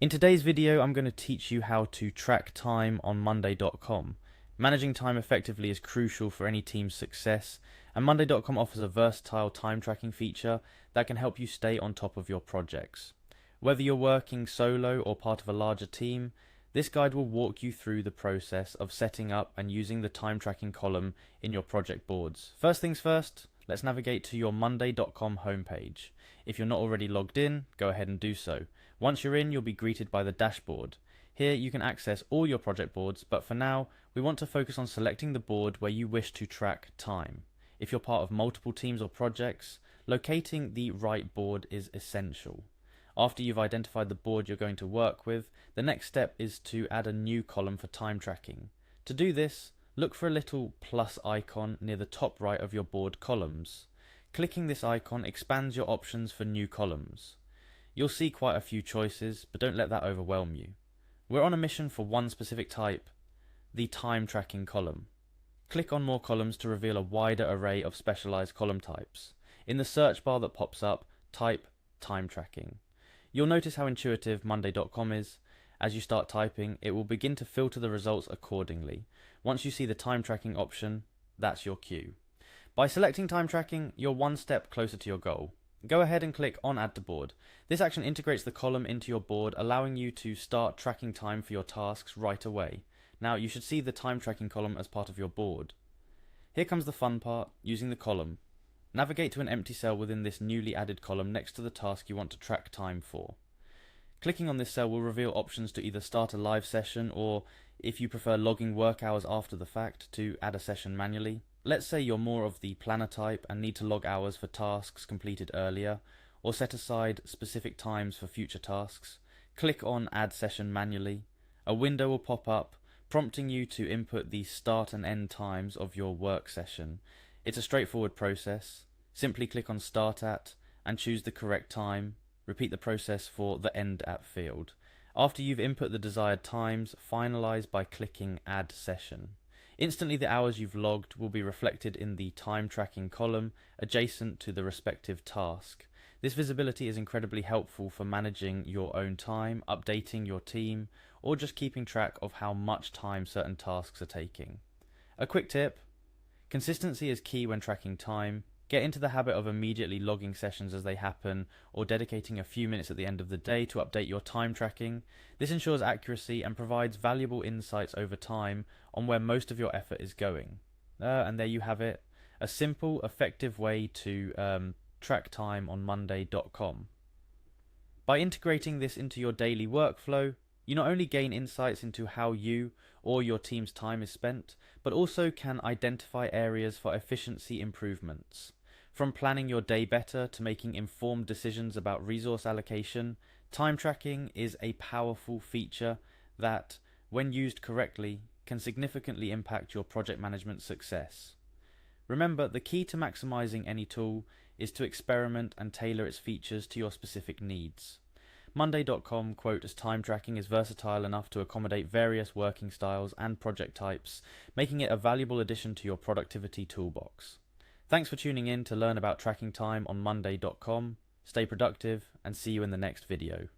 In today's video, I'm going to teach you how to track time on Monday.com. Managing time effectively is crucial for any team's success, and Monday.com offers a versatile time tracking feature that can help you stay on top of your projects. Whether you're working solo or part of a larger team, this guide will walk you through the process of setting up and using the time tracking column in your project boards. First things first, let's navigate to your Monday.com homepage. If you're not already logged in, go ahead and do so. Once you're in, you'll be greeted by the dashboard. Here you can access all your project boards, but for now, we want to focus on selecting the board where you wish to track time. If you're part of multiple teams or projects, locating the right board is essential. After you've identified the board you're going to work with, the next step is to add a new column for time tracking. To do this, look for a little plus icon near the top right of your board columns. Clicking this icon expands your options for new columns. You'll see quite a few choices, but don't let that overwhelm you. We're on a mission for one specific type, the time tracking column. Click on more columns to reveal a wider array of specialized column types. In the search bar that pops up, type time tracking. You'll notice how intuitive Monday.com is. As you start typing, it will begin to filter the results accordingly. Once you see the time tracking option, that's your cue. By selecting time tracking, you're one step closer to your goal. Go ahead and click on Add to Board. This action integrates the column into your board, allowing you to start tracking time for your tasks right away. Now you should see the time tracking column as part of your board. Here comes the fun part, using the column. Navigate to an empty cell within this newly added column next to the task you want to track time for. Clicking on this cell will reveal options to either start a live session or, if you prefer logging work hours after the fact, to add a session manually. Let's say you're more of the planner type and need to log hours for tasks completed earlier, or set aside specific times for future tasks. Click on Add Session Manually. A window will pop up, prompting you to input the start and end times of your work session. It's a straightforward process. Simply click on Start At and choose the correct time. Repeat the process for the End At field. After you've input the desired times, finalize by clicking Add Session. Instantly, the hours you've logged will be reflected in the time tracking column adjacent to the respective task. This visibility is incredibly helpful for managing your own time, updating your team, or just keeping track of how much time certain tasks are taking. A quick tip: consistency is key when tracking time. Get into the habit of immediately logging sessions as they happen, or dedicating a few minutes at the end of the day to update your time tracking. This ensures accuracy and provides valuable insights over time on where most of your effort is going. And there you have it, a simple, effective way to track time on Monday.com. By integrating this into your daily workflow, you not only gain insights into how you or your team's time is spent, but also can identify areas for efficiency improvements. From planning your day better to making informed decisions about resource allocation, time tracking is a powerful feature that, when used correctly, can significantly impact your project management success. Remember, the key to maximizing any tool is to experiment and tailor its features to your specific needs. Monday.com quotes time tracking is versatile enough to accommodate various working styles and project types, making it a valuable addition to your productivity toolbox. Thanks for tuning in to learn about tracking time on Monday.com. Stay productive and see you in the next video.